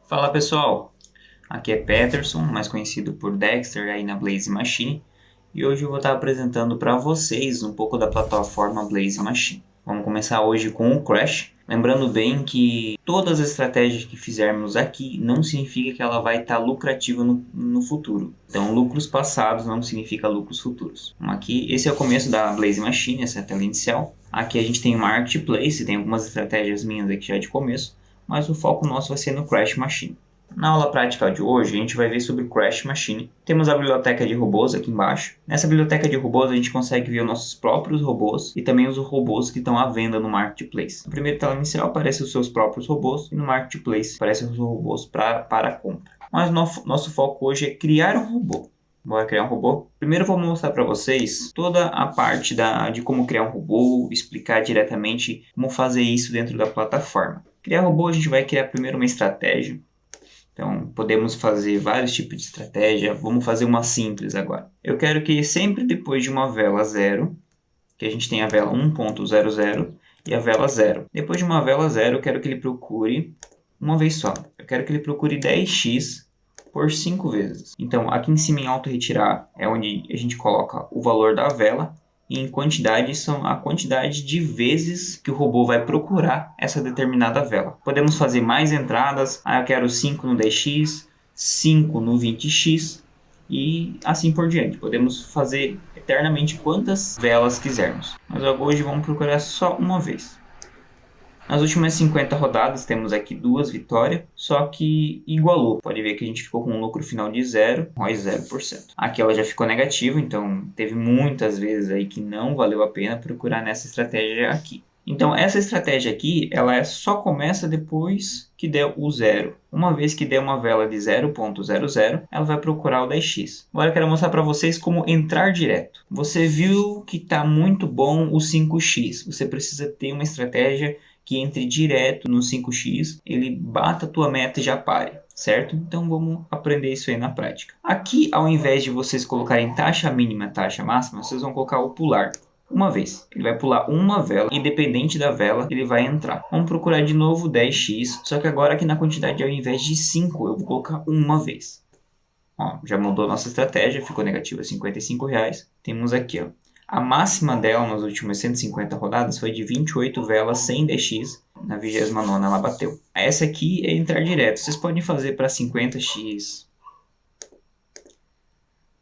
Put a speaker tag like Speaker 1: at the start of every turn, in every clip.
Speaker 1: Fala pessoal, aqui é Peterson, mais conhecido por Dexter aí na Blaze Machine, e hoje eu vou estar apresentando para vocês um pouco da plataforma Blaze Machine. Vamos começar hoje com o Crash, lembrando bem que todas as estratégias que fizermos aqui não significa que ela vai estar lucrativa no futuro. Então lucros passados não significa lucros futuros. Aqui, esse é o começo da Blaze Machine, essa é a tela inicial. Aqui a gente tem o Marketplace, tem algumas estratégias minhas aqui já de começo, mas o foco nosso vai ser no Crash Machine. Na aula prática de hoje, a gente vai ver sobre o Crash Machine. Temos a biblioteca de robôs aqui embaixo. Nessa biblioteca de robôs, a gente consegue ver os nossos próprios robôs e também os robôs que estão à venda no Marketplace. Na primeira tela inicial aparecem os seus próprios robôs e no Marketplace aparecem os robôs para compra. Mas nosso foco hoje é criar um robô. Bora criar um robô? Primeiro eu vou mostrar para vocês toda a parte de como criar um robô, explicar diretamente como fazer isso dentro da plataforma. Criar robô, a gente vai criar primeiro uma estratégia. Então, podemos fazer vários tipos de estratégia. Vamos fazer uma simples agora. Eu quero que sempre depois de uma vela 0, que a gente tenha a vela 1.00 e a vela 0. Depois de uma vela 0, eu quero que ele procure uma vez só. Eu quero que ele procure 10x por 5 vezes. Então, aqui em cima em auto retirar é onde a gente coloca o valor da vela. E em quantidade são a quantidade de vezes que o robô vai procurar essa determinada vela. Podemos fazer mais entradas. Eu quero 5 no 10x, 5 no 20x e assim por diante. Podemos fazer eternamente quantas velas quisermos. Mas hoje vamos procurar só uma vez. Nas últimas 50 rodadas temos aqui 2 vitórias, só que igualou. Pode ver que a gente ficou com um lucro final de 0, mais 0%. Aqui ela já ficou negativa, então teve muitas vezes aí que não valeu a pena procurar nessa estratégia aqui. Então essa estratégia aqui, ela só começa depois que der o 0. Uma vez que der uma vela de 0.00, ela vai procurar o 10x. Agora eu quero mostrar para vocês como entrar direto. Você viu que está muito bom o 5x. Você precisa ter uma estratégia que entre direto no 5x, ele bata a tua meta e já pare, certo? Então vamos aprender isso aí na prática. Aqui, ao invés de vocês colocarem taxa mínima, taxa máxima, vocês vão colocar o pular. Uma vez, ele vai pular uma vela, independente da vela, ele vai entrar. Vamos procurar de novo 10x, só que agora aqui na quantidade, ao invés de 5, eu vou colocar uma vez. Ó, já mudou a nossa estratégia, ficou negativa R$55. Temos aqui, ó. A máxima dela nas últimas 150 rodadas foi de 28 velas sem DX. Na 29ª ela bateu. Essa aqui é entrar direto. Vocês podem fazer para 50x.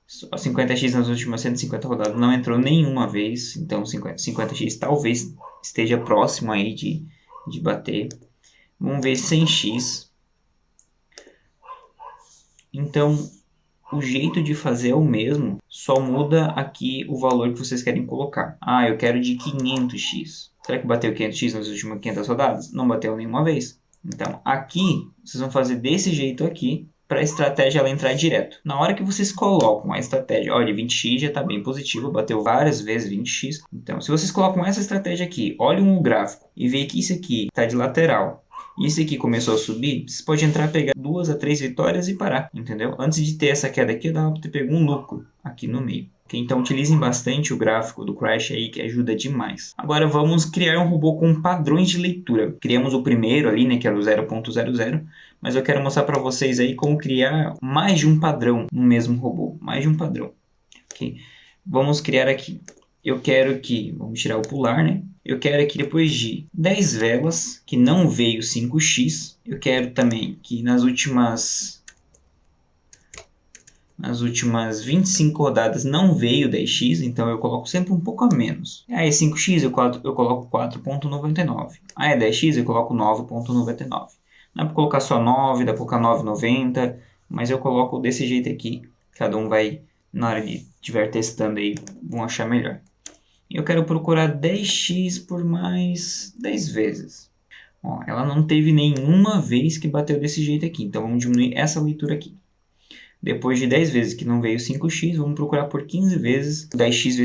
Speaker 1: Só 50x nas últimas 150 rodadas não entrou nenhuma vez. Então 50x talvez esteja próximo aí de bater. Vamos ver 100x. Então o jeito de fazer é o mesmo, só muda aqui o valor que vocês querem colocar. Eu quero de 500x. Será que bateu 500x nas últimas 500 rodadas? Não bateu nenhuma vez. Então, aqui, vocês vão fazer desse jeito aqui, para a estratégia ela entrar direto. Na hora que vocês colocam a estratégia, olha, 20x já está bem positivo, bateu várias vezes 20x. Então, se vocês colocam essa estratégia aqui, olham o gráfico e vê que isso aqui está de lateral, e esse aqui começou a subir, você pode entrar, pegar 2 a 3 vitórias e parar, entendeu? Antes de ter essa queda aqui, dá para ter pego um lucro aqui no meio. Okay? Então utilizem bastante o gráfico do Crash aí, que ajuda demais. Agora vamos criar um robô com padrões de leitura. Criamos o primeiro ali, né, que era o 0.00, mas eu quero mostrar para vocês aí como criar mais de um padrão no mesmo robô. Mais de um padrão. Okay? Vamos criar aqui. Eu quero que, vamos tirar o pular, né? Eu quero que depois de 10 velas, que não veio 5x, eu quero também que nas últimas 25 rodadas não veio 10x, então eu coloco sempre um pouco a menos. É 5x, eu coloco 4.99. É 10x, eu coloco 9.99. Dá para colocar só 9, dá para colocar 9,90, mas eu coloco desse jeito aqui. Cada um vai, na hora de estiver testando aí, vão achar melhor. Eu quero procurar 10x por mais 10 vezes. Ó, ela não teve nenhuma vez que bateu desse jeito aqui. Então vamos diminuir essa leitura aqui. Depois de 10 vezes que não veio 5x, vamos procurar por 15 vezes 10x, ver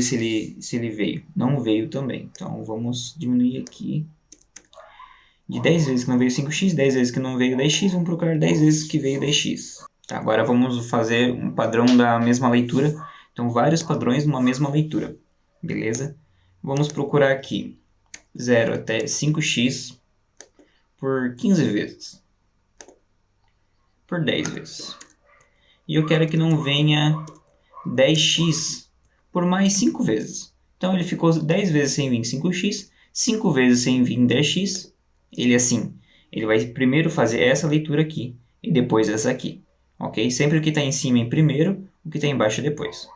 Speaker 1: se ele veio. Não veio também. Então vamos diminuir aqui. De 10 vezes que não veio 5x, 10 vezes que não veio 10x, vamos procurar 10 vezes que veio 10x. Tá, agora vamos fazer um padrão da mesma leitura. Então vários padrões numa mesma leitura. Beleza? Vamos procurar aqui 0 até 5x por 15 vezes. por 10 vezes. E eu quero que não venha 10x por mais 5 vezes. Então ele ficou 10 vezes sem vir 5x, 5 vezes sem vir 10x. Ele vai primeiro fazer essa leitura aqui e depois essa aqui. Ok? Sempre o que está em cima em primeiro, o que está embaixo depois.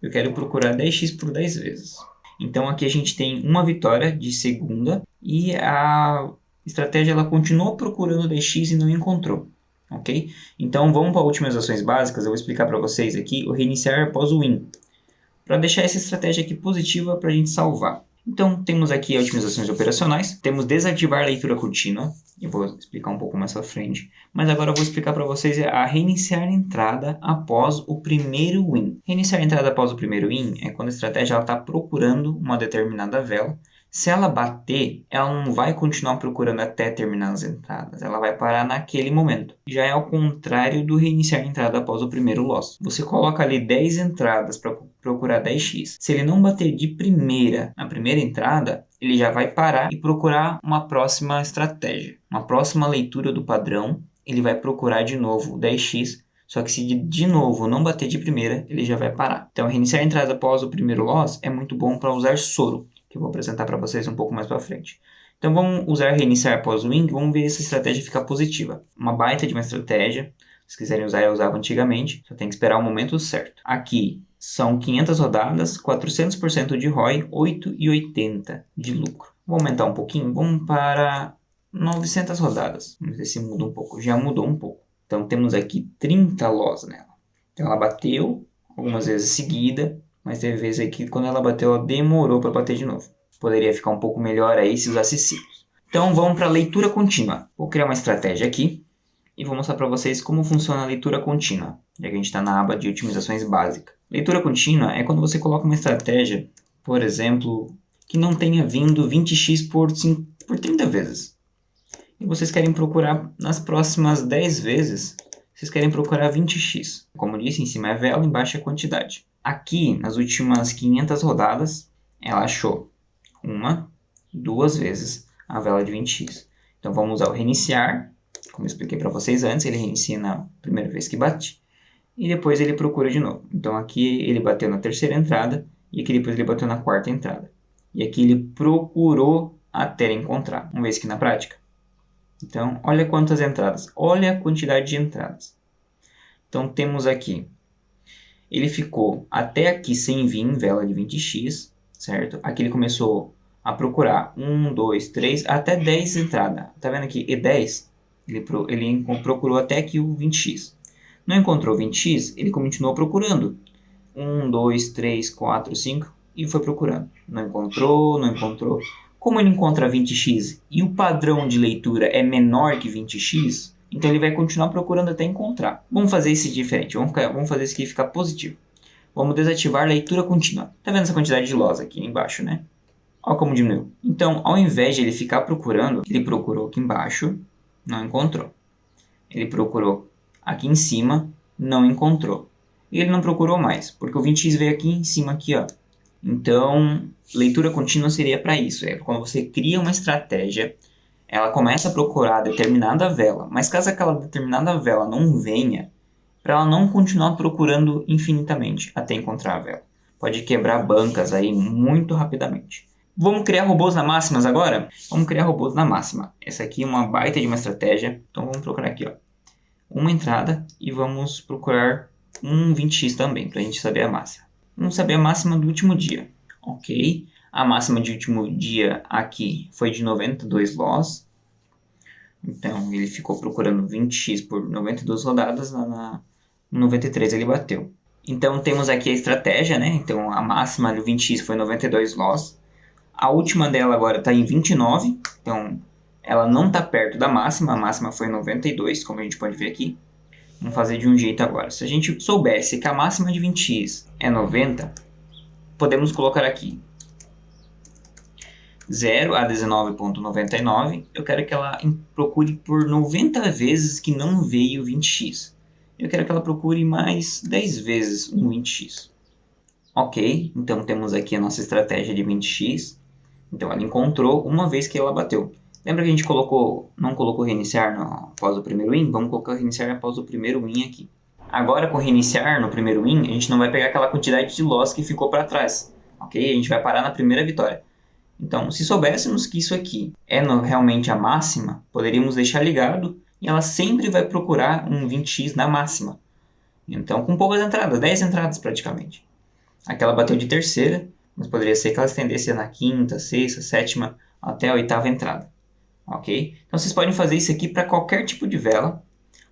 Speaker 1: Eu quero procurar 10x por 10 vezes. Então aqui a gente tem uma vitória de segunda e a estratégia ela continuou procurando 10x e não encontrou. Ok? Então vamos para as últimas ações básicas. Eu vou explicar para vocês aqui o reiniciar após o win, para deixar essa estratégia aqui positiva para a gente salvar. Então temos aqui otimizações operacionais, temos desativar a leitura contínua, eu vou explicar um pouco mais para frente, mas agora eu vou explicar para vocês a reiniciar a entrada após o primeiro win. Reiniciar a entrada após o primeiro win é quando a estratégia está procurando uma determinada vela. Se ela bater, ela não vai continuar procurando até terminar as entradas, ela vai parar naquele momento. Já é ao contrário do reiniciar a entrada após o primeiro loss. Você coloca ali 10 entradas para procurar 10x. Se ele não bater de primeira na primeira entrada, ele já vai parar e procurar uma próxima estratégia. Uma próxima leitura do padrão, ele vai procurar de novo 10x. Só que se de novo não bater de primeira, ele já vai parar. Então, reiniciar a entrada após o primeiro loss é muito bom para usar soro, que eu vou apresentar para vocês um pouco mais para frente. Então vamos usar reiniciar após o win, vamos ver se a estratégia fica positiva. Uma baita de uma estratégia, se quiserem usar eu usava antigamente, só tem que esperar o momento certo. Aqui são 500 rodadas, 400% de ROI, 8,80 de lucro. Vou aumentar um pouquinho, vamos para 900 rodadas. Vamos ver se muda um pouco, já mudou um pouco. Então temos aqui 30 loss nela. Então ela bateu algumas vezes seguida, mas teve vezes aí que quando ela bateu, ela demorou para bater de novo. Poderia ficar um pouco melhor aí se usasse ciclos. Então vamos para a leitura contínua. Vou criar uma estratégia aqui e vou mostrar para vocês como funciona a leitura contínua, já que a gente está na aba de otimizações básicas. Leitura contínua é quando você coloca uma estratégia, por exemplo, que não tenha vindo 20x por 30 vezes. E vocês querem procurar nas próximas 10 vezes, vocês querem procurar 20x. Como disse, em cima é vela, embaixo é quantidade. Aqui, nas últimas 500 rodadas, ela achou 1, 2 vezes a vela de 20x. Então vamos usar o reiniciar, como eu expliquei para vocês antes, ele reinicia na primeira vez que bate, e depois ele procura de novo. Então aqui ele bateu na terceira entrada, e aqui depois ele bateu na quarta entrada. E aqui ele procurou até encontrar. Vamos ver isso aqui na prática? Então, olha quantas entradas, olha a quantidade de entradas. Então temos aqui, ele ficou até aqui sem vir em vela de 20x, certo? Aqui ele começou a procurar 1, 2, 3, até 10 entradas. Tá vendo aqui? E10, ele procurou até aqui o 20x. Não encontrou 20x, ele continuou procurando. 1, 2, 3, 4, 5 e foi procurando. Não encontrou, não encontrou. Como ele encontra 20x e o padrão de leitura é menor que 20x, então ele vai continuar procurando até encontrar. Vamos fazer isso diferente, vamos fazer isso aqui ficar positivo. Vamos desativar a leitura contínua. Tá vendo essa quantidade de loss aqui embaixo, né? Olha como diminuiu. Então, ao invés de ele ficar procurando, ele procurou aqui embaixo, não encontrou. Ele procurou aqui em cima, não encontrou. E ele não procurou mais, porque o 20x veio aqui em cima, aqui, ó. Então, leitura contínua seria para isso. É quando você cria uma estratégia, ela começa a procurar determinada vela, mas caso aquela determinada vela não venha, para ela não continuar procurando infinitamente até encontrar a vela. Pode quebrar bancas aí muito rapidamente. Vamos criar robôs na máximas agora? Vamos criar robôs na máxima. Essa aqui é uma baita de uma estratégia. Então vamos procurar aqui, ó, uma entrada e vamos procurar um 20x também, para a gente saber a máxima. Vamos saber a máxima do último dia. Ok. A máxima de último dia aqui foi de 92 loss. Então ele ficou procurando 20x por 92 rodadas. Na 93 ele bateu. Então temos aqui a estratégia, né? Então a máxima do 20x foi 92 loss. A última dela agora está em 29. Então ela não está perto da máxima. A máxima foi 92, como a gente pode ver aqui. Vamos fazer de um jeito agora. Se a gente soubesse que a máxima de 20x é 90, podemos colocar aqui 0 a 19,99. Eu quero que ela procure por 90 vezes que não veio 20x. Eu quero que ela procure mais 10 vezes um 20x. Ok, então temos aqui a nossa estratégia de 20x. Então ela encontrou uma vez que ela bateu. Lembra que a gente não colocou reiniciar após o primeiro win? Vamos colocar reiniciar após o primeiro win aqui. Agora com reiniciar no primeiro win, a gente não vai pegar aquela quantidade de loss que ficou para trás, ok? A gente vai parar na primeira vitória. Então, se soubéssemos que isso aqui é realmente a máxima, poderíamos deixar ligado e ela sempre vai procurar um 20x na máxima. Então, com poucas entradas, 10 entradas praticamente. Aqui ela bateu de terceira, mas poderia ser que ela estendesse na quinta, sexta, sétima, até a oitava entrada. Ok? Então, vocês podem fazer isso aqui para qualquer tipo de vela,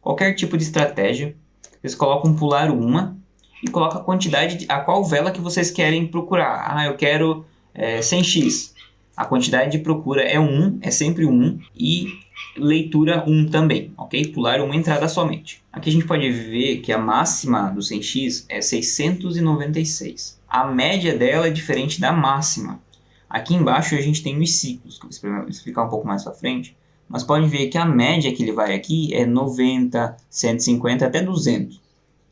Speaker 1: qualquer tipo de estratégia. Vocês colocam pular uma e colocam a quantidade, a qual vela que vocês querem procurar. Ah, eu quero 100x. A quantidade de procura é 1, é sempre 1, e leitura 1 também, ok? Pular uma entrada somente. Aqui a gente pode ver que a máxima do 100x é 696. A média dela é diferente da máxima. Aqui embaixo a gente tem os ciclos, que eu vou explicar um pouco mais para frente. Mas pode ver que a média que ele vai aqui é 90, 150 até 200.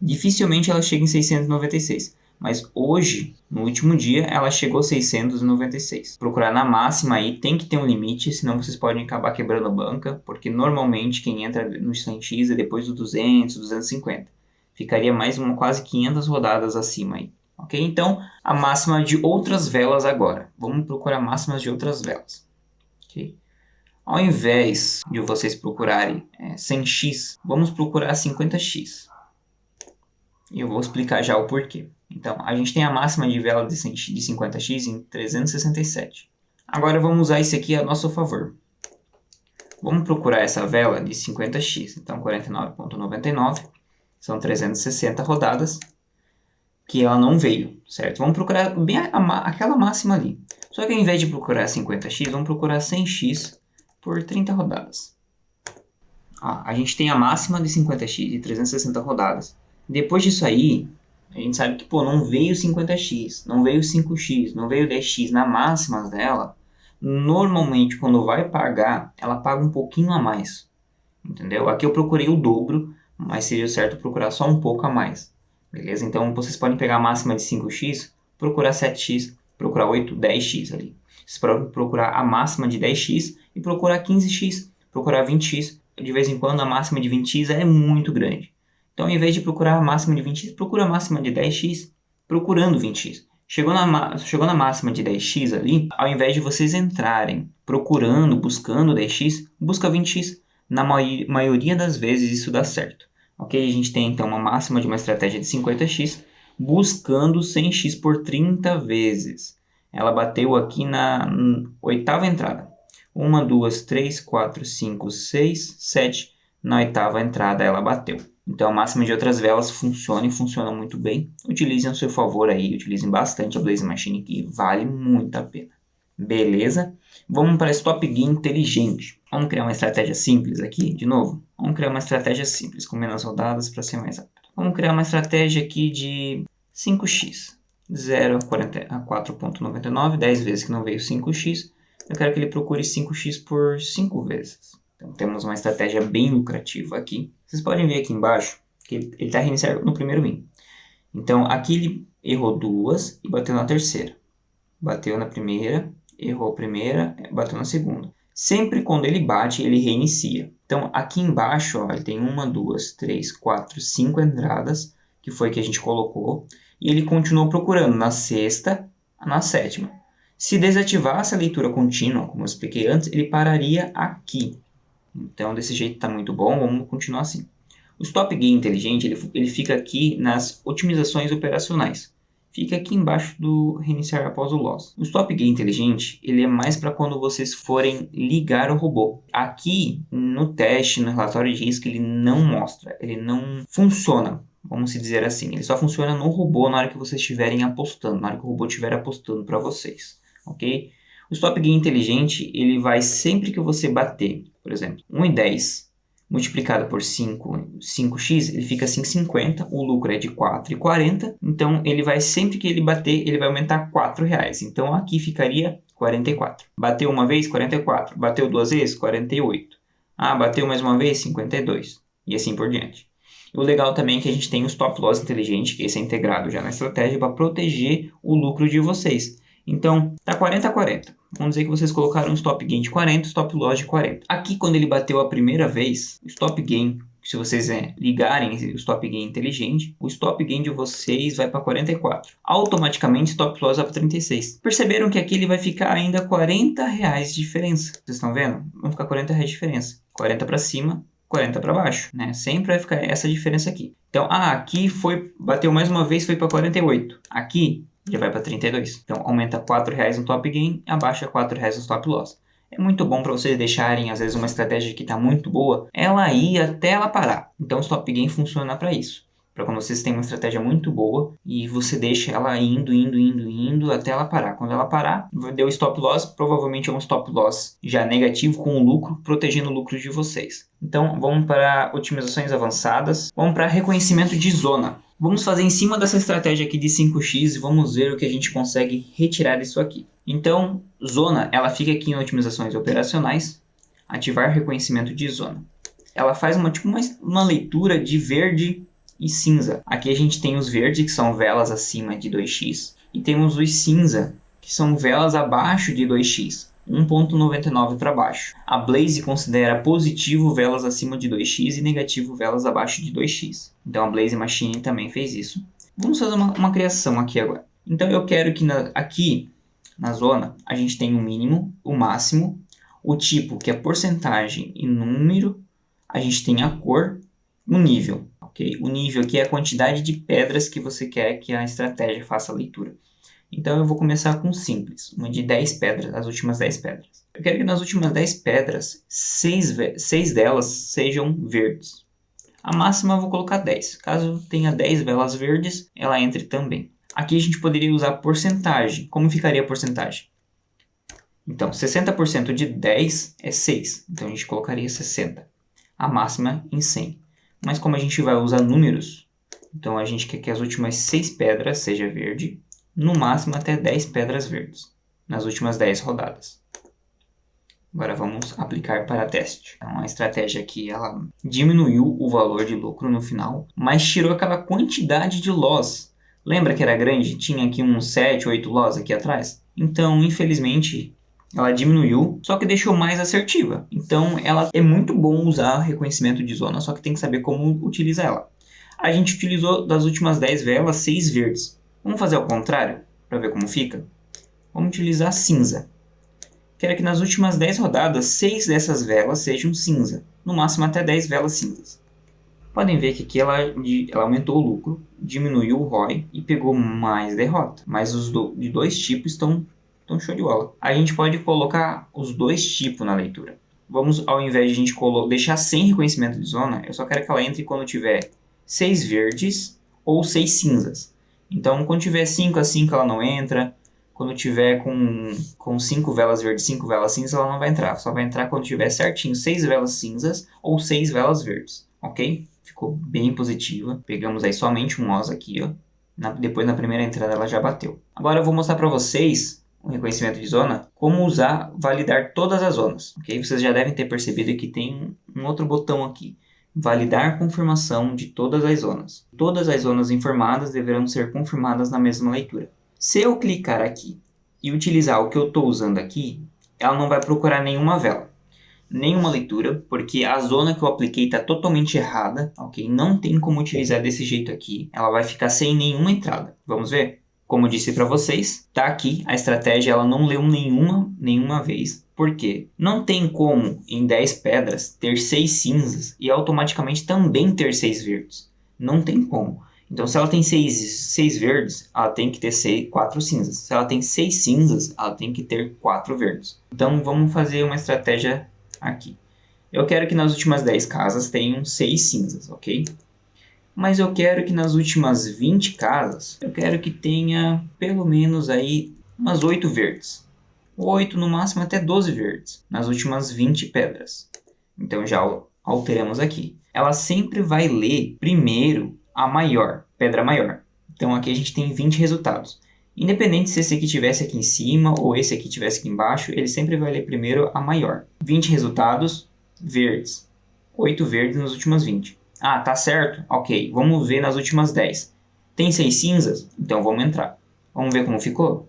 Speaker 1: Dificilmente ela chega em 696. Mas hoje, no último dia, ela chegou a 696. Procurar na máxima aí tem que ter um limite, senão vocês podem acabar quebrando a banca, porque normalmente quem entra no 100x é depois do 200, 250. Ficaria mais quase 500 rodadas acima aí. Ok? Então, a máxima de outras velas agora. Vamos procurar máximas de outras velas. Ok? Ao invés de vocês procurarem 100x, vamos procurar 50x. E eu vou explicar já o porquê. Então, a gente tem a máxima de vela de 50x em 367. Agora vamos usar isso aqui a nosso favor. Vamos procurar essa vela de 50x. Então, 49,99 são 360 rodadas que ela não veio, certo? Vamos procurar bem aquela máxima ali. Só que ao invés de procurar 50x, vamos procurar 100x por 30 rodadas. A gente tem a máxima de 50x de 360 rodadas. Depois disso aí, a gente sabe que não veio 50x, não veio 5x, não veio 10x na máxima dela. Normalmente, quando vai pagar, ela paga um pouquinho a mais. Entendeu? Aqui eu procurei o dobro, mas seria certo procurar só um pouco a mais. Beleza? Então, vocês podem pegar a máxima de 5x, procurar 7x, procurar 8, 10x ali. Vocês podem procurar a máxima de 10x e procurar 15x, procurar 20x. De vez em quando, a máxima de 20x é muito grande. Então, ao invés de procurar a máxima de 20x, procura a máxima de 10x, procurando 20x. Chegou na máxima de 10x ali, ao invés de vocês entrarem procurando, buscando 10x, busca 20x. Na maioria das vezes isso dá certo. Ok? A gente tem então uma máxima de uma estratégia de 50x, buscando 100x por 30 vezes. Ela bateu aqui na oitava entrada. 1, 2, 3, 4, 5, 6, 7. Na oitava entrada ela bateu. Então a máxima de outras velas funciona e funciona muito bem. Utilizem a seu favor aí, utilizem bastante a Blaze Machine que vale muito a pena. Beleza? Vamos para Stop Gain inteligente. Vamos criar uma estratégia simples aqui, de novo. Vamos criar uma estratégia simples, com menos rodadas para ser mais rápido. Vamos criar uma estratégia aqui de 5x. 0 a 4,99, 10 vezes que não veio 5x. Eu quero que ele procure 5x por 5 vezes. Então temos uma estratégia bem lucrativa aqui. Vocês podem ver aqui embaixo que ele está reiniciando no primeiro win. Então aqui ele errou duas e bateu na terceira. Bateu na primeira, errou a primeira, bateu na segunda. Sempre quando ele bate, ele reinicia. Então aqui embaixo ele tem 1, 2, 3, 4, 5 entradas, que foi que a gente colocou. E ele continuou procurando na sexta, na sétima. Se desativasse a leitura contínua, como eu expliquei antes, ele pararia aqui. Então, desse jeito está muito bom, vamos continuar assim. O Stop Gain inteligente, ele fica aqui nas otimizações operacionais. Fica aqui embaixo do reiniciar após o loss. O Stop Gain inteligente, ele é mais para quando vocês forem ligar o robô. Aqui, no teste, no relatório de risco, ele não mostra, ele não funciona, vamos dizer assim. Ele só funciona no robô na hora que vocês estiverem apostando, na hora que o robô estiver apostando para vocês, ok? O Stop Gain inteligente, ele vai sempre que você bater, por exemplo, 1,10 multiplicado por 5x, ele fica 5,50, o lucro é de 4,40, então ele vai sempre que ele bater, ele vai aumentar R$4. Então aqui ficaria 44. Bateu uma vez, 44. Bateu duas vezes, 48. Bateu mais uma vez, 52. E assim por diante. O legal também é que a gente tem o Stop Loss inteligente, que esse é integrado já na estratégia para proteger o lucro de vocês. Então, tá 40 a 40. Vamos dizer que vocês colocaram um stop gain de 40, stop loss de 40. Aqui, quando ele bateu a primeira vez, o stop gain, se vocês ligarem o stop gain inteligente, o stop gain de vocês vai para 44. Automaticamente, stop loss vai para 36. Perceberam que aqui ele vai ficar ainda R$40 de diferença. Vocês estão vendo? Vão ficar R$40 de diferença. 40 para cima, 40 para baixo, né? Sempre vai ficar essa diferença aqui. Então, aqui bateu mais uma vez, foi para 48. Aqui já vai para 32. Então, aumenta R$4 no top gain, abaixa R$4 no stop loss. É muito bom para vocês deixarem, às vezes, uma estratégia que está muito boa, ela ir até ela parar. Então, o stop gain funciona para isso. Para quando vocês têm uma estratégia muito boa e você deixa ela indo até ela parar. Quando ela parar, deu stop loss, provavelmente é um stop loss já negativo com o lucro, protegendo o lucro de vocês. Então, vamos para otimizações avançadas. Vamos para reconhecimento de zona. Vamos fazer em cima dessa estratégia aqui de 5x e vamos ver o que a gente consegue retirar disso aqui. Então, zona, ela fica aqui em otimizações operacionais, ativar reconhecimento de zona. Ela faz uma leitura de verde e cinza. Aqui a gente tem os verdes, que são velas acima de 2x, e temos os cinza, que são velas abaixo de 2x. 1.99 para baixo. A Blaze considera positivo velas acima de 2x e negativo velas abaixo de 2x. Então a Blaze Machine também fez isso. Vamos fazer uma criação aqui agora. Então eu quero que aqui na zona a gente tenha o mínimo, o máximo, o tipo que é porcentagem e número, a gente tem a cor, o nível. Okay? O nível aqui é a quantidade de pedras que você quer que a estratégia faça a leitura. Então eu vou começar com simples, uma de 10 pedras, as últimas 10 pedras. Eu quero que nas últimas 10 pedras, 6 delas sejam verdes. A máxima eu vou colocar 10. Caso tenha 10 velas verdes, ela entre também. Aqui a gente poderia usar porcentagem. Como ficaria a porcentagem? Então, 60% de 10 é 6. Então a gente colocaria 60. A máxima em 100. Mas como a gente vai usar números, então a gente quer que as últimas 6 pedras seja verde. No máximo até 10 pedras verdes, nas últimas 10 rodadas. Agora vamos aplicar para teste. Então a estratégia aqui, ela diminuiu o valor de lucro no final, mas tirou aquela quantidade de loss. Lembra que era grande? Tinha aqui uns 7, 8 loss aqui atrás? Então, infelizmente, ela diminuiu, só que deixou mais assertiva. Então, ela é muito bom usar reconhecimento de zona, só que tem que saber como utilizar ela. A gente utilizou das últimas 10 velas, 6 verdes. Vamos fazer ao contrário, para ver como fica? Vamos utilizar cinza. Quero que nas últimas 10 rodadas, 6 dessas velas sejam cinza. No máximo até 10 velas cinzas. Podem ver que aqui ela aumentou o lucro, diminuiu o ROI e pegou mais derrota. Mas os de dois tipos estão show de bola. A gente pode colocar os dois tipos na leitura. Vamos, ao invés de a gente deixar sem reconhecimento de zona, eu só quero que ela entre quando tiver 6 verdes ou 6 cinzas. Então, quando tiver 5 a 5, ela não entra. Quando tiver com 5 velas verdes, 5 velas cinzas, ela não vai entrar. Só vai entrar quando tiver certinho 6 velas cinzas ou 6 velas verdes. Ok? Ficou bem positiva. Pegamos aí somente um OS aqui, ó. Depois, na primeira entrada, ela já bateu. Agora, eu vou mostrar para vocês, o reconhecimento de zona, como validar todas as zonas. Ok? Vocês já devem ter percebido que tem um outro botão aqui. Validar confirmação de todas as zonas. Todas as zonas informadas deverão ser confirmadas na mesma leitura. Se eu clicar aqui e utilizar o que eu estou usando aqui, ela não vai procurar nenhuma vela, nenhuma leitura, porque a zona que eu apliquei está totalmente errada, ok? Não tem como utilizar desse jeito aqui, ela vai ficar sem nenhuma entrada. Vamos ver? Como eu disse para vocês, tá aqui a estratégia, ela não leu nenhuma vez. Por quê? Não tem como em 10 pedras ter 6 cinzas e automaticamente também ter 6 verdes. Não tem como. Então, se ela tem 6 verdes, ela tem que ter 4 cinzas. Se ela tem 6 cinzas, ela tem que ter 4 verdes. Então, vamos fazer uma estratégia aqui. Eu quero que nas últimas 10 casas tenham 6 cinzas, ok? Mas eu quero que nas últimas 20 casas, eu quero que tenha pelo menos aí umas 8 verdes. 8, no máximo até 12 verdes, nas últimas 20 pedras. Então já alteramos aqui. Ela sempre vai ler primeiro a maior, pedra maior. Então aqui a gente tem 20 resultados. Independente se esse aqui tivesse aqui em cima ou esse aqui tivesse aqui embaixo, ele sempre vai ler primeiro a maior. 20 resultados verdes. 8 verdes nas últimas 20. Ah, tá certo? Ok, vamos ver nas últimas 10. Tem 6 cinzas? Então vamos entrar. Vamos ver como ficou?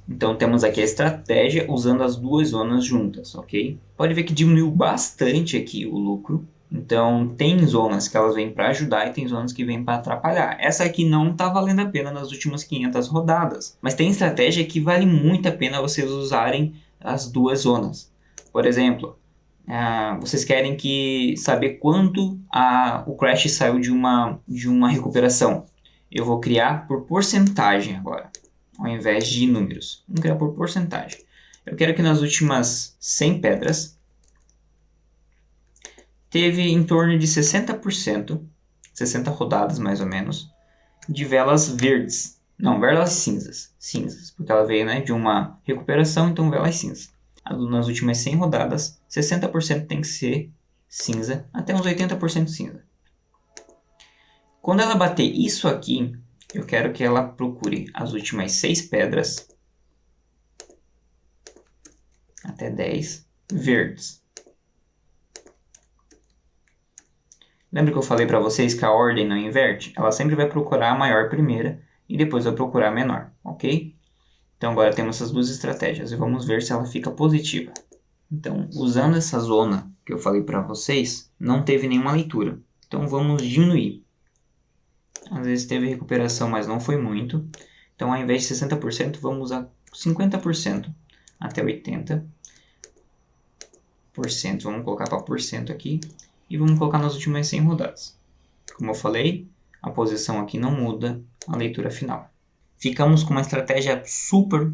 Speaker 1: Então temos aqui a estratégia usando as duas zonas juntas, ok? Pode ver que diminuiu bastante aqui o lucro. Então tem zonas que elas vêm para ajudar e tem zonas que vêm para atrapalhar. Essa aqui não está valendo a pena nas últimas 500 rodadas. Mas tem estratégia que vale muito a pena vocês usarem as duas zonas. Por exemplo, vocês querem saber quanto o Crash saiu de uma recuperação. Eu vou criar por porcentagem agora, ao invés de números. Vamos criar por porcentagem. Eu quero que nas últimas 100 pedras teve em torno de 60%, 60 rodadas mais ou menos, de velas verdes. Não, velas cinzas. Cinzas, porque ela veio, né, de uma recuperação, então velas cinzas. Nas últimas 100 rodadas, 60% tem que ser cinza, até uns 80% cinza. Quando ela bater isso aqui, eu quero que ela procure as últimas 6 pedras, até 10, verdes. Lembra que eu falei para vocês que a ordem não inverte? Ela sempre vai procurar a maior primeira e depois vai procurar a menor, ok? Então agora temos essas duas estratégias e vamos ver se ela fica positiva. Então, usando essa zona que eu falei para vocês, não teve nenhuma leitura. Então vamos diminuir. Às vezes teve recuperação, mas não foi muito. Então ao invés de 60%, vamos usar 50% até 80%. Vamos colocar para porcento aqui. E vamos colocar nas últimas 100 rodadas. Como eu falei, a posição aqui não muda a leitura final. Ficamos com uma estratégia super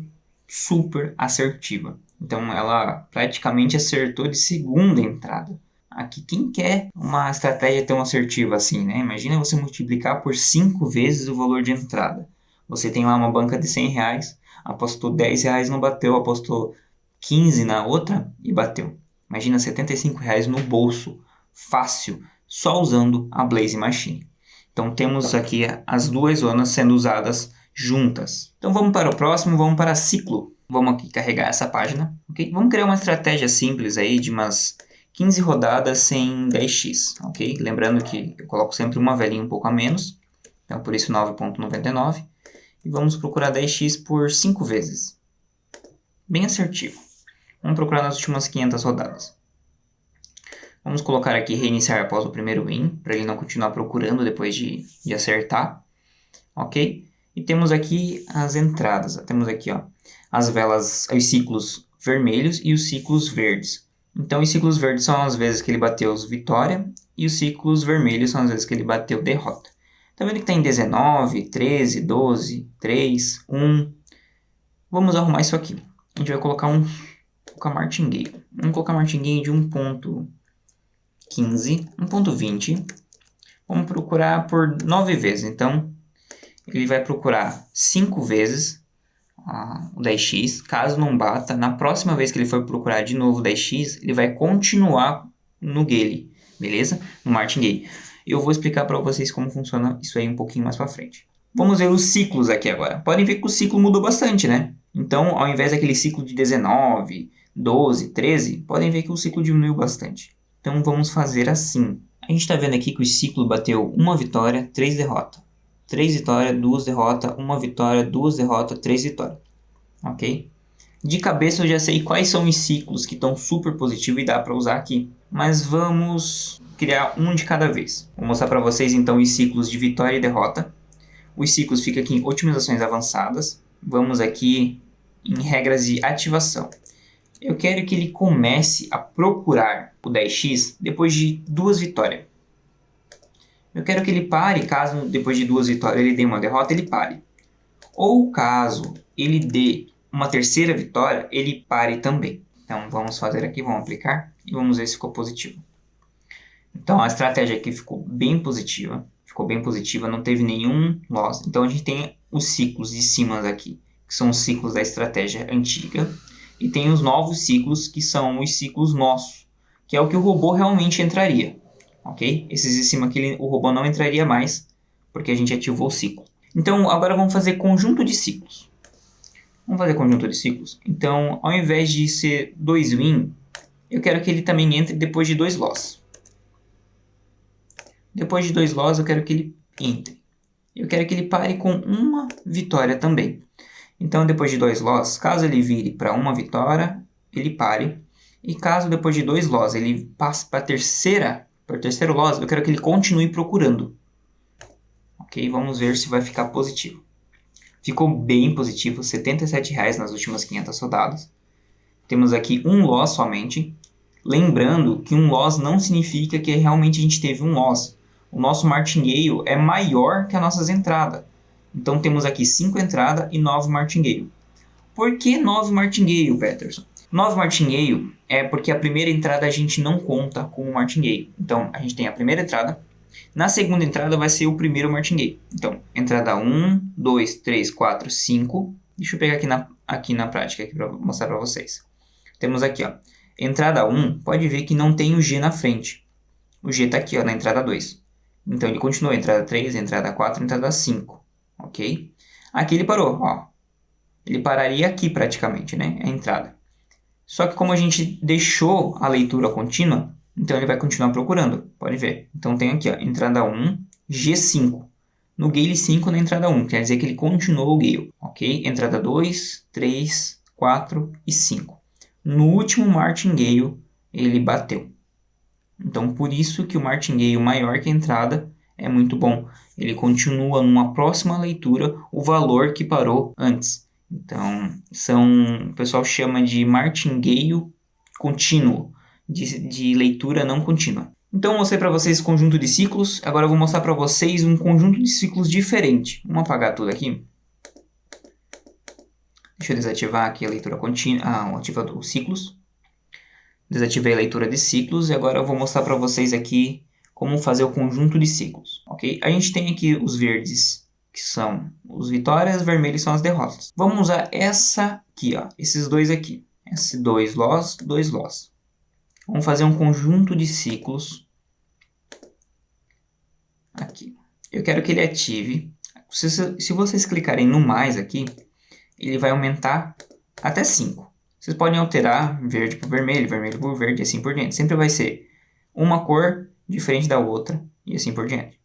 Speaker 1: assertiva. Então ela praticamente acertou de segunda entrada. Aqui quem quer uma estratégia tão assertiva assim, né? Imagina você multiplicar por 5 vezes o valor de entrada. Você tem lá uma banca de 100 reais, apostou 10 reais, não bateu, apostou 15 na outra e bateu. Imagina 75 reais no bolso, fácil, só usando a Blaze Machine. Então temos aqui as duas zonas sendo usadas juntas. Então vamos para o próximo, vamos para ciclo. Vamos aqui carregar essa página, ok? Vamos criar uma estratégia simples aí de umas 15 rodadas sem 10x, ok? Lembrando que eu coloco sempre uma velinha um pouco a menos, então por isso 9,99. E vamos procurar 10x por 5 vezes. Bem assertivo. Vamos procurar nas últimas 500 rodadas. Vamos colocar aqui reiniciar após o primeiro win, para ele não continuar procurando depois de acertar, ok? E temos aqui as entradas, temos aqui ó, as velas, os ciclos vermelhos e os ciclos verdes. Então os ciclos verdes são as vezes que ele bateu vitória e os ciclos vermelhos são as vezes que ele bateu derrota. Tá vendo que está em 19, 13, 12, 3, 1. Vamos arrumar isso aqui. A gente vai colocar colocar martingale. Vamos colocar martingale de 1.15, 1.20. Vamos procurar por 9 vezes. Então, ele vai procurar 5 vezes o 10x. Caso não bata, na próxima vez que ele for procurar de novo o 10x, ele vai continuar no Gale, beleza? No martingale. Eu vou explicar para vocês como funciona isso aí um pouquinho mais para frente. Vamos ver os ciclos aqui agora. Podem ver que o ciclo mudou bastante, né? Então, ao invés daquele ciclo de 19, 12, 13, podem ver que o ciclo diminuiu bastante. Então, vamos fazer assim. A gente está vendo aqui que o ciclo bateu 1 vitória, 3 derrotas. 3 vitórias, 2 derrotas, 1 vitória, 2 derrotas, 3 vitórias. Ok? De cabeça eu já sei quais são os ciclos que estão super positivos e dá para usar aqui. Mas vamos criar um de cada vez. Vou mostrar para vocês então os ciclos de vitória e derrota. Os ciclos ficam aqui em otimizações avançadas. Vamos aqui em regras de ativação. Eu quero que ele comece a procurar o 10x depois de 2 vitórias. Eu quero que ele pare, caso depois de 2 vitórias ele dê uma derrota, ele pare. Ou caso ele dê uma terceira vitória, ele pare também. Então vamos fazer aqui, vamos aplicar e vamos ver se ficou positivo. Então a estratégia aqui ficou bem positiva, não teve nenhum loss. Então a gente tem os ciclos de cima aqui, que são os ciclos da estratégia antiga, e tem os novos ciclos, que são os ciclos nossos, que é o que o robô realmente entraria, ok? Esses de cima aqui o robô não entraria mais, porque a gente ativou o ciclo. Então agora vamos fazer conjunto de ciclos. Então ao invés de ser 2 win, eu quero que ele também entre depois de 2 loss. Depois de 2 loss eu quero que ele entre. Eu quero que ele pare com 1 vitória também. Então, depois de 2 loss, caso ele vire para uma vitória, ele pare. E caso depois de 2 loss ele passe para o terceiro loss, eu quero que ele continue procurando. Ok? Vamos ver se vai ficar positivo. Ficou bem positivo, R$ 77,00 nas últimas 500 rodadas. Temos aqui um loss somente. Lembrando que um loss não significa que realmente a gente teve um loss. O nosso martingale é maior que as nossas entradas. Então temos aqui 5 entradas e 9 martingale. Por que 9 martingale, Peterson? 9 martingale é porque a primeira entrada a gente não conta como martingale. Então a gente tem a primeira entrada. Na segunda entrada vai ser o primeiro martingale. Então, entrada 1, 2, 3, 4, 5. Deixa eu pegar aqui na prática para mostrar para vocês. Temos aqui, ó, entrada 1, pode ver que não tem o G na frente. O G está aqui, ó, na entrada 2. Então ele continua, entrada 3, entrada 4, entrada 5. Ok? Aqui ele parou, ó. Ele pararia aqui praticamente, né? A entrada. Só que como a gente deixou a leitura contínua, então ele vai continuar procurando. Pode ver. Então tem aqui, ó, entrada 1, G5. No Gale 5 na entrada 1, quer dizer que ele continuou o Gale. Ok? Entrada 2, 3, 4 e 5. No último martingale, ele bateu. Então, por isso que o martingale maior que a entrada é muito bom. Ele continua numa próxima leitura o valor que parou antes. Então, o pessoal chama de martingale contínuo, de leitura não contínua. Então, eu mostrei para vocês o conjunto de ciclos. Agora eu vou mostrar para vocês um conjunto de ciclos diferente. Vamos apagar tudo aqui. Deixa eu desativar aqui a leitura contínua, ativar os ciclos. Desativei a leitura de ciclos e agora eu vou mostrar para vocês aqui como fazer o conjunto de ciclos, ok? A gente tem aqui os verdes, que são os vitórias, vermelhos são as derrotas. Vamos usar essa aqui, ó, esses dois aqui. Esse 2 loss, 2 loss. Vamos fazer um conjunto de ciclos aqui. Eu quero que ele ative. Se vocês clicarem no mais aqui, ele vai aumentar até 5. Vocês podem alterar verde por vermelho, vermelho por verde e assim por diante. Sempre vai ser uma cor diferente da outra e assim por diante.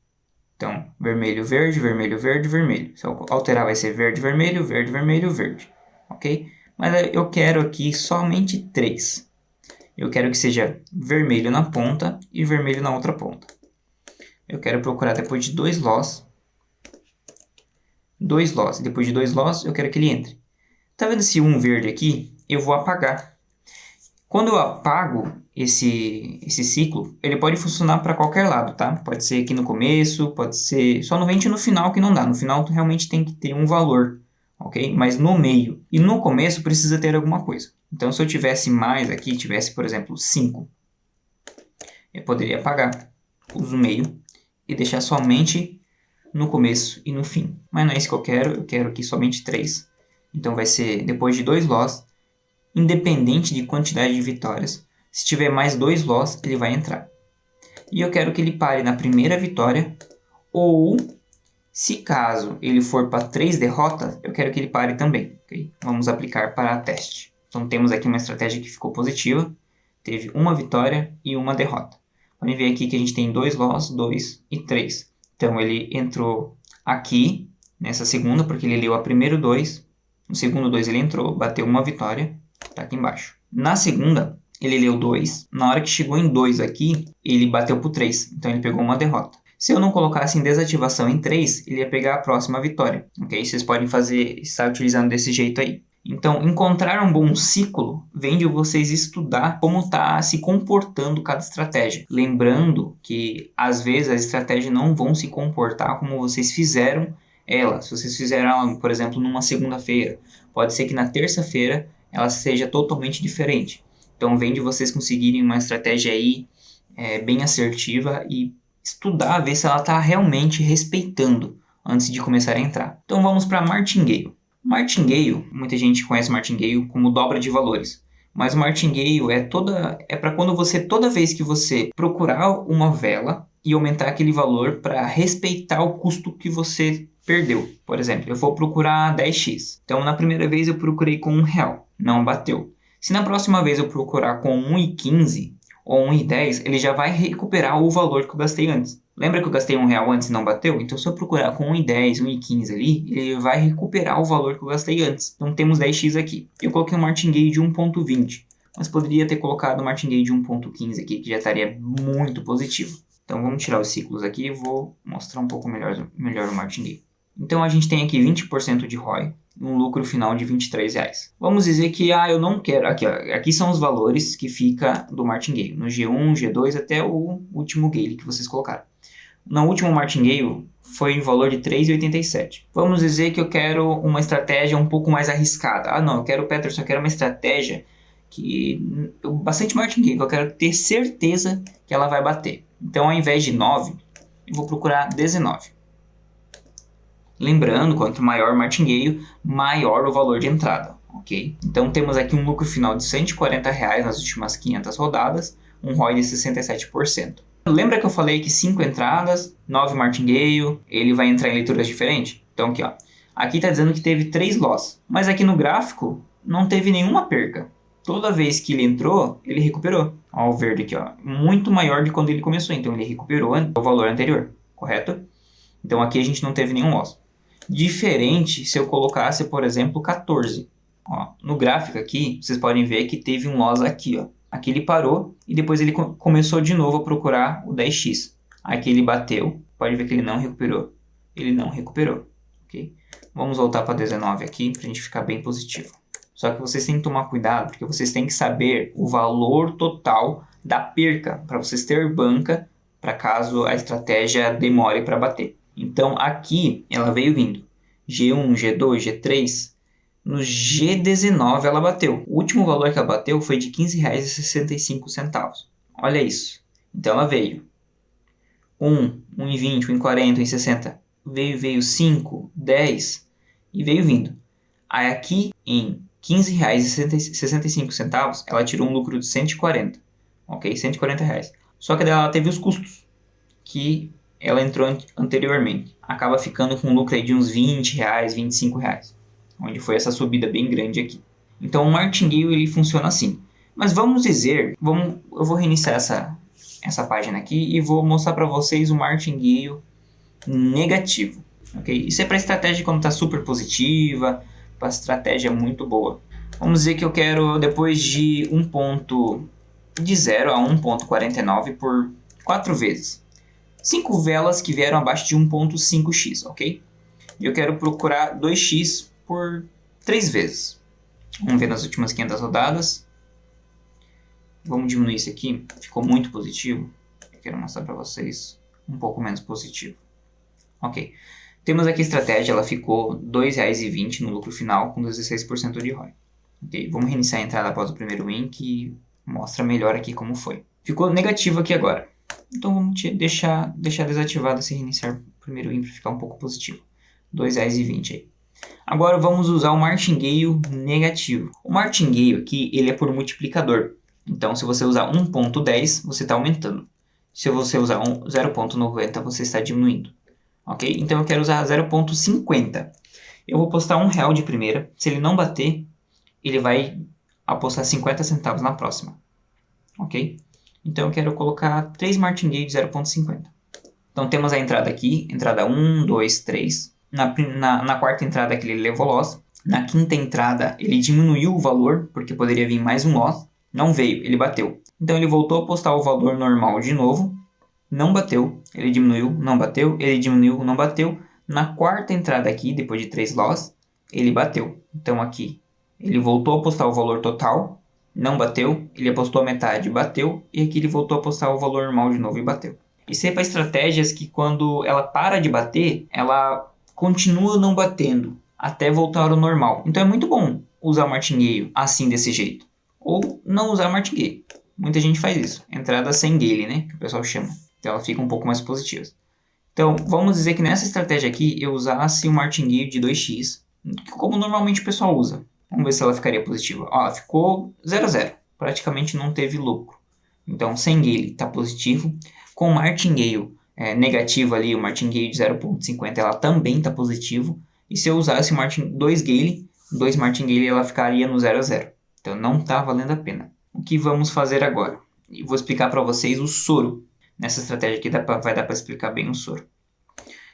Speaker 1: Então, vermelho, verde, vermelho, verde, vermelho. Se eu alterar vai ser verde, vermelho, verde, vermelho, verde. Ok? Mas eu quero aqui somente 3. Eu quero que seja vermelho na ponta e vermelho na outra ponta. Eu quero procurar depois de 2 loss. 2 loss. Depois de 2 loss, eu quero que ele entre. Tá vendo esse 1 verde aqui? Eu vou apagar. Quando eu apago esse ciclo, ele pode funcionar para qualquer lado, tá? Pode ser aqui no começo, pode ser... Só no final que não dá. No final realmente tem que ter um valor, ok? Mas no meio e no começo precisa ter alguma coisa. Então se eu tivesse mais aqui, tivesse por exemplo 5, eu poderia apagar os do meio e deixar somente no começo e no fim. Mas não é isso que eu quero aqui somente 3. Então vai ser depois de 2 loss, independente de quantidade de vitórias. Se tiver mais 2 loss, ele vai entrar. E eu quero que ele pare na primeira vitória, ou se caso ele for para 3 derrotas, eu quero que ele pare também. Okay? Vamos aplicar para teste. Então temos aqui uma estratégia que ficou positiva. Teve uma vitória e uma derrota. Podem ver aqui que a gente tem 2 loss, 2 e 3. Então ele entrou aqui, nessa segunda, porque ele leu a primeiro 2. No segundo 2 ele entrou, bateu uma vitória. Tá aqui embaixo. Na segunda, ele leu 2. Na hora que chegou em 2 aqui, ele bateu por 3. Então ele pegou uma derrota. Se eu não colocasse em desativação em 3, ele ia pegar a próxima vitória. Ok? Vocês podem estar utilizando desse jeito aí. Então, encontrar um bom ciclo vem de vocês estudar como está se comportando cada estratégia. Lembrando que, às vezes, as estratégias não vão se comportar como vocês fizeram ela. Se vocês fizeram ela, por exemplo, numa segunda-feira, pode ser que na terça-feira ela seja totalmente diferente. Então, vem de vocês conseguirem uma estratégia aí bem assertiva e estudar, ver se ela está realmente respeitando antes de começar a entrar. Então, vamos para Martingale. Martingale, muita gente conhece Martingale como dobra de valores. Mas o Martingale é para quando toda vez que você procurar uma vela e aumentar aquele valor para respeitar o custo que você perdeu. Por exemplo, eu vou procurar 10x. Então, na primeira vez eu procurei com R$1, não bateu. Se na próxima vez eu procurar com 1,15 ou 1,10, ele já vai recuperar o valor que eu gastei antes. Lembra que eu gastei R$1 antes e não bateu? Então se eu procurar com 1,10, 1,15 ali, ele vai recuperar o valor que eu gastei antes. Então temos 10x aqui. Eu coloquei um martingale de 1,20, mas poderia ter colocado um martingale de 1,15 aqui, que já estaria muito positivo. Então vamos tirar os ciclos aqui e vou mostrar um pouco melhor o martingale. Então a gente tem aqui 20% de ROI, um lucro final de R$23. Vamos dizer que eu não quero. Aqui, ó, aqui são os valores que fica do martingale, no G1, G2 até o último gale que vocês colocaram. No último martingale foi o valor de 3,87. Vamos dizer que eu quero uma estratégia um pouco mais arriscada. Não, eu quero, Peterson, eu quero uma estratégia que bastante martingale, eu quero ter certeza que ela vai bater. Então, ao invés de 9, eu vou procurar 19. Lembrando, quanto maior o martingale, maior o valor de entrada, ok? Então, temos aqui um lucro final de R$140 nas últimas 500 rodadas, um ROI de 67%. Lembra que eu falei que 5 entradas, 9 martingale, ele vai entrar em leituras diferentes? Então aqui, ó. Aqui está dizendo que teve 3 loss, mas aqui no gráfico não teve nenhuma perca. Toda vez que ele entrou, ele recuperou. Ó, o verde aqui, ó, muito maior de quando ele começou, então ele recuperou o valor anterior, correto? Então aqui a gente não teve nenhum loss. Diferente se eu colocasse, por exemplo, 14. Ó, no gráfico aqui, vocês podem ver que teve um loss aqui, ó. Aqui ele parou e depois ele começou de novo a procurar o 10x. Aqui ele bateu, pode ver que ele não recuperou. Ele não recuperou, ok? Vamos voltar para 19 aqui para a gente ficar bem positivo. Só que vocês têm que tomar cuidado porque vocês têm que saber o valor total da perca para vocês ter banca para caso a estratégia demore para bater. Então aqui ela veio vindo G1, G2, G3. No G19 ela bateu. O último valor que ela bateu foi de R$15,65. Olha isso. Então ela veio 1, 1,20, 1,40, 1,60. Veio 5, 10 e veio vindo. Aí aqui em R$15,65 ela tirou um lucro de 140. Ok? R$140. Só que ela teve os custos que ela entrou anteriormente. Acaba ficando com um lucro aí de uns R$20, R$25. Onde foi essa subida bem grande aqui. Então o martingale ele funciona assim. Mas vamos dizer, eu vou reiniciar essa página aqui e vou mostrar para vocês o martingale negativo. Okay? Isso é para estratégia quando está super positiva, para estratégia muito boa. Vamos dizer que eu quero depois de 0 a 1,49 por 4 vezes. 5 velas que vieram abaixo de 1,5x, ok? E eu quero procurar 2x por 3 vezes. Vamos ver nas últimas 500 rodadas. Vamos diminuir isso aqui. Ficou muito positivo. Eu quero mostrar para vocês um pouco menos positivo. Ok. Temos aqui a estratégia. Ela ficou R$ 2,20 no lucro final com 16% de ROI. Ok. Vamos reiniciar a entrada após o primeiro win que mostra melhor aqui como foi. Ficou negativo aqui agora. Então vamos deixar desativado esse reiniciar o primeiro win para ficar um pouco positivo. R$ 2,20 aí. Agora vamos usar o martingale negativo. O martingale aqui ele é por multiplicador. Então se você usar 1,10 você está aumentando. Se você usar 0,90 você está diminuindo. Ok? Então eu quero usar 0,50. Eu vou apostar R$1 de primeira. Se ele não bater, ele vai apostar 50 centavos na próxima. Ok? Então eu quero colocar 3 martingale de 0,50. Então temos a entrada aqui. Entrada 1, 2, 3. Na quarta entrada que ele levou loss. Na quinta entrada ele diminuiu o valor, porque poderia vir mais um loss. Não veio, ele bateu. Então ele voltou a apostar o valor normal de novo. Não bateu, ele diminuiu, não bateu, ele diminuiu, não bateu. Na quarta entrada aqui, depois de 3 loss, ele bateu. Então aqui ele voltou a apostar o valor total, não bateu. Ele apostou a metade, bateu. E aqui ele voltou a apostar o valor normal de novo e bateu. Isso é para estratégias que quando ela para de bater, ela continua não batendo até voltar ao normal. Então é muito bom usar o martingale assim, desse jeito. Ou não usar martingale. Muita gente faz isso. Entrada sem gale, né? Que o pessoal chama. Então ela fica um pouco mais positiva. Então vamos dizer que nessa estratégia aqui eu usasse o martingale de 2x. Como normalmente o pessoal usa. Vamos ver se ela ficaria positiva. Ó, ela ficou 0,0. Praticamente não teve lucro. Então sem gale está positivo. Com martingale negativo ali, o martingale de 0,50, ela também está positivo. E se eu usasse o 2 martingale, ela ficaria no 0,0. Então não está valendo a pena. O que vamos fazer agora? Eu vou explicar para vocês o soro. Nessa estratégia aqui vai dar para explicar bem o soro.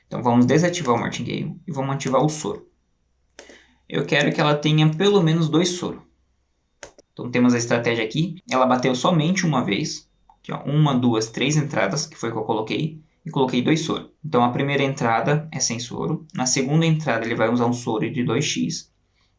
Speaker 1: Então vamos desativar o martingale e vamos ativar o soro. Eu quero que ela tenha pelo menos 2 soros. Então temos a estratégia aqui, ela bateu somente uma vez. Aqui, ó, 1, 2, 3 entradas, que foi o que eu coloquei, e coloquei 2 soros. Então a primeira entrada é sem soro, na segunda entrada ele vai usar um soro de 2x.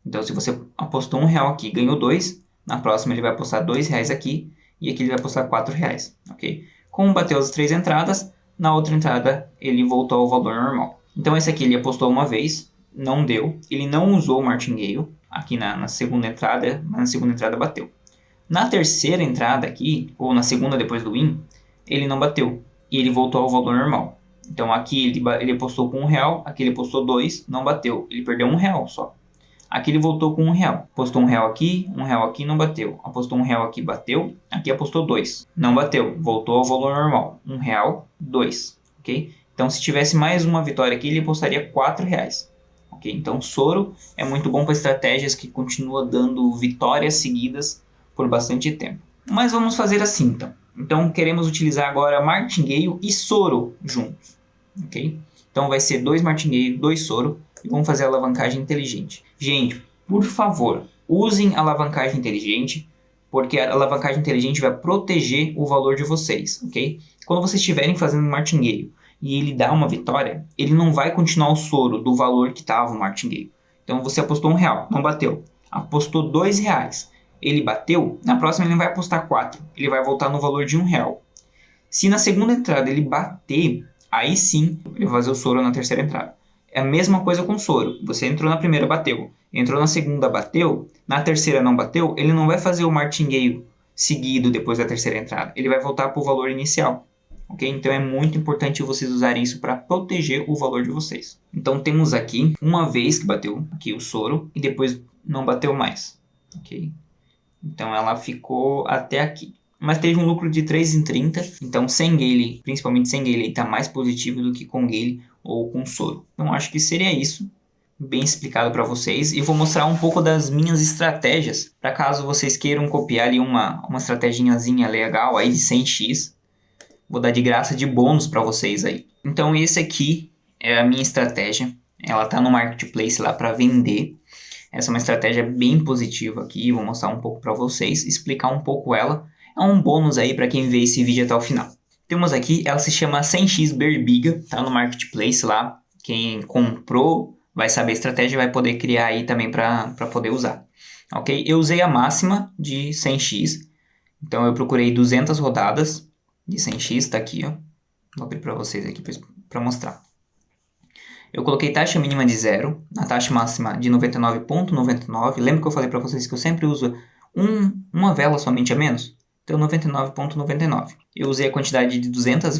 Speaker 1: Então se você apostou R$1 aqui e ganhou 2, na próxima ele vai apostar R$2 aqui, e aqui ele vai apostar R$4, ok? Como bateu as 3 entradas, na outra entrada ele voltou ao valor normal. Então esse aqui ele apostou uma vez, não deu, ele não usou o martingale aqui na segunda entrada, mas na segunda entrada bateu. Na terceira entrada aqui, ou na segunda depois do win, ele não bateu e ele voltou ao valor normal. Então aqui ele apostou com R$1, aqui ele apostou 2, não bateu, ele perdeu R$1 só. Aqui ele voltou com R$1, apostou R$1 aqui, não bateu. Apostou R$1 aqui, bateu. Aqui apostou 2, não bateu, voltou ao valor normal. R$1, 2, ok? Então se tivesse mais uma vitória aqui, ele apostaria R$4. Okay? Então, soro é muito bom para estratégias que continuam dando vitórias seguidas por bastante tempo. Mas vamos fazer assim, então. Então, queremos utilizar agora martingale e soro juntos. Okay? Então, vai ser 2 martingale, 2 soro e vamos fazer a alavancagem inteligente. Gente, por favor, usem a alavancagem inteligente, porque a alavancagem inteligente vai proteger o valor de vocês. Okay? Quando vocês estiverem fazendo martingale e ele dá uma vitória, ele não vai continuar o soro do valor que estava o martingale. Então você apostou R$1, não bateu. Apostou R$2, ele bateu, na próxima ele não vai apostar 4, ele vai voltar no valor de R$1. Se na segunda entrada ele bater, aí sim ele vai fazer o soro na terceira entrada. É a mesma coisa com o soro. Você entrou na primeira, bateu. Entrou na segunda, bateu. Na terceira não bateu, ele não vai fazer o martingale seguido depois da terceira entrada. Ele vai voltar para o valor inicial. Okay? Então é muito importante vocês usarem isso para proteger o valor de vocês. Então temos aqui uma vez que bateu aqui o soro e depois não bateu mais. Okay? Então ela ficou até aqui. Mas teve um lucro de 3 em 30. Então sem gale, principalmente sem gale, está mais positivo do que com gale ou com soro. Então acho que seria isso. Bem explicado para vocês. E vou mostrar um pouco das minhas estratégias. Para caso vocês queiram copiar ali uma estratégiazinha legal aí de 100x. Vou dar de graça de bônus para vocês aí. Então esse aqui é a minha estratégia. Ela está no marketplace lá para vender. Essa é uma estratégia bem positiva aqui. Vou mostrar um pouco para vocês, explicar um pouco ela. É um bônus aí para quem vê esse vídeo até o final. Temos aqui, ela se chama 100x Berbiga, tá no marketplace lá. Quem comprou vai saber a estratégia e vai poder criar aí também para poder usar. Ok? Eu usei a máxima de 100x. Então eu procurei 200 rodadas de 100x, tá aqui, ó. Vou abrir para vocês aqui para mostrar. Eu coloquei taxa mínima de 0, a taxa máxima de 99,99. Lembra que eu falei para vocês que eu sempre uso uma vela somente a menos? Então 99,99. Eu usei a quantidade de 200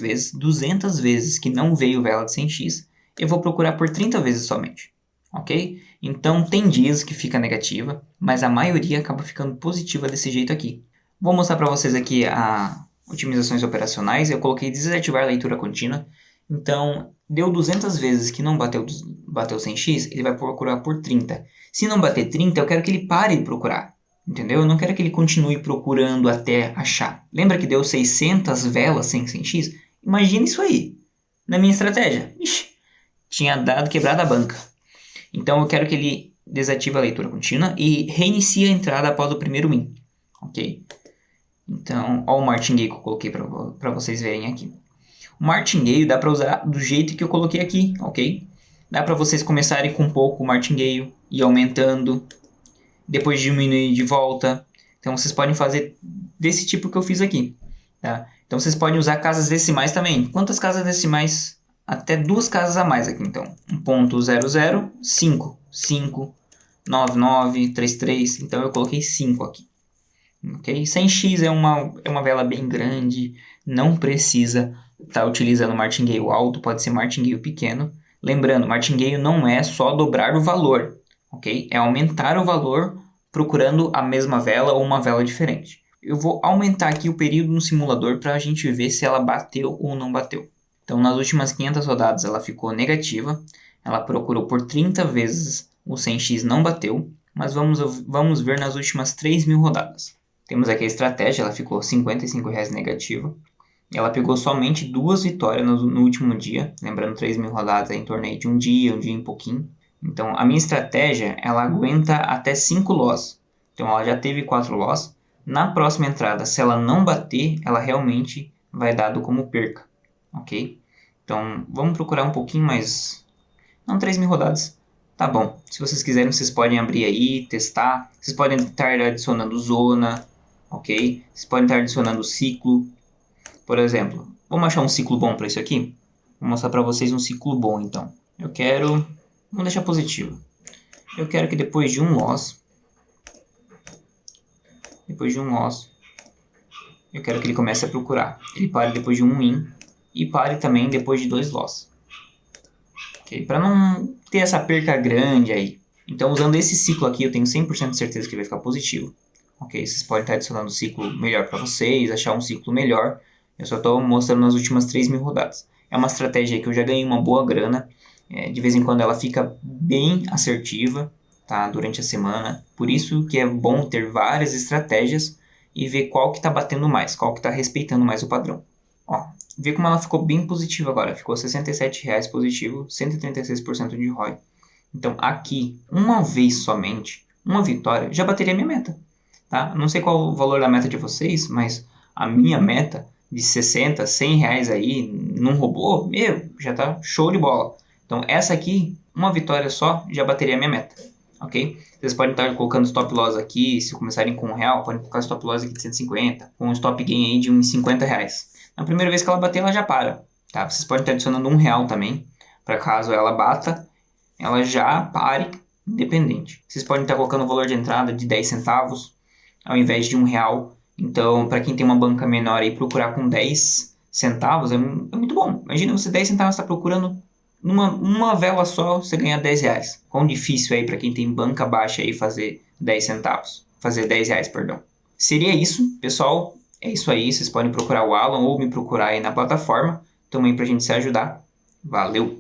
Speaker 1: vezes que não veio vela de 100x. Eu vou procurar por 30 vezes somente, ok? Então tem dias que fica negativa, mas a maioria acaba ficando positiva desse jeito aqui. Vou mostrar para vocês aqui a otimizações operacionais. Eu coloquei desativar a leitura contínua. Então, deu 200 vezes que não bateu 100x, ele vai procurar por 30. Se não bater 30, eu quero que ele pare de procurar. Entendeu? Eu não quero que ele continue procurando até achar. Lembra que deu 600 velas sem 100x? Imagina isso aí. Na minha estratégia. Ixi, tinha quebrado a banca. Então, eu quero que ele desative a leitura contínua e reinicie a entrada após o primeiro win. Ok? Então, ó o martingale que eu coloquei para vocês verem aqui. O martingale dá para usar do jeito que eu coloquei aqui, ok? Dá para vocês começarem com um pouco o martingale e aumentando, depois diminuir de volta. Então vocês podem fazer desse tipo que eu fiz aqui, tá? Então vocês podem usar casas decimais também. Quantas casas decimais? Até 2 casas a mais aqui, então. 1.00, 5, 5, 99, 33. Então eu coloquei 5 aqui. Okay? 100x é uma vela bem grande, não precisa estar utilizando martingale alto, pode ser martingale pequeno. Lembrando, martingale não é só dobrar o valor, ok? É aumentar o valor procurando a mesma vela ou uma vela diferente. Eu vou aumentar aqui o período no simulador para a gente ver se ela bateu ou não bateu. Então, nas últimas 500 rodadas ela ficou negativa, ela procurou por 30 vezes, o 100x não bateu, mas vamos ver nas últimas 3.000 rodadas. Temos aqui a estratégia, ela ficou R$55 negativa. ela pegou somente 2 vitórias no último dia, lembrando 3.000 rodadas em torneio de um dia e pouquinho. Então, a minha estratégia, ela aguenta até 5 loss. Então, ela já teve 4 loss. Na próxima entrada, se ela não bater, ela realmente vai dado como perca, ok? Então, vamos procurar um pouquinho mais... Não, 3.000 rodadas. Tá bom. Se vocês quiserem, vocês podem abrir aí, testar. Vocês podem estar adicionando zona, ok? Vocês podem estar adicionando ciclo. Por exemplo, vamos achar um ciclo bom para isso aqui? Vou mostrar para vocês um ciclo bom, então. Vamos deixar positivo. Eu quero que depois de um loss, eu quero que ele comece a procurar. Ele pare depois de um win e pare também depois de 2 loss. Ok? Para não ter essa perca grande aí. Então, usando esse ciclo aqui, eu tenho 100% de certeza que vai ficar positivo. Ok? Vocês podem estar adicionando um ciclo melhor para vocês, achar um ciclo melhor. Eu só estou mostrando nas últimas 3.000 rodadas. É uma estratégia que eu já ganhei uma boa grana. De vez em quando ela fica bem assertiva, tá? Durante a semana. Por isso que é bom ter várias estratégias e ver qual que está batendo mais, qual que está respeitando mais o padrão. Ó, vê como ela ficou bem positiva agora. Ficou R$ 67,00 positivo, 136% de ROI. Então aqui, uma vez somente, uma vitória, já bateria minha meta. Tá? Não sei qual o valor da meta de vocês, mas a minha meta de 60, 100 reais aí num robô, já tá show de bola. Então essa aqui, uma vitória só, já bateria minha meta. Ok? Vocês podem estar colocando stop loss aqui, se começarem com R$1, podem colocar stop loss aqui de 150, com um stop gain aí de uns R$50. Na primeira vez que ela bater, ela já para. Tá? Vocês podem estar adicionando R$1 também, para caso ela bata, ela já pare independente. Vocês podem estar colocando o valor de entrada de 10 centavos, ao invés de R$1. Então, para quem tem uma banca menor aí, procurar com 10 centavos é muito bom. Imagina você 10 centavos está procurando uma vela só, você ganha R$10. Quão difícil aí para quem tem banca baixa aí fazer 10 centavos. Fazer R$10, perdão. Seria isso, pessoal. É isso aí. Vocês podem procurar o Alan ou me procurar aí na plataforma. Também para a gente se ajudar. Valeu!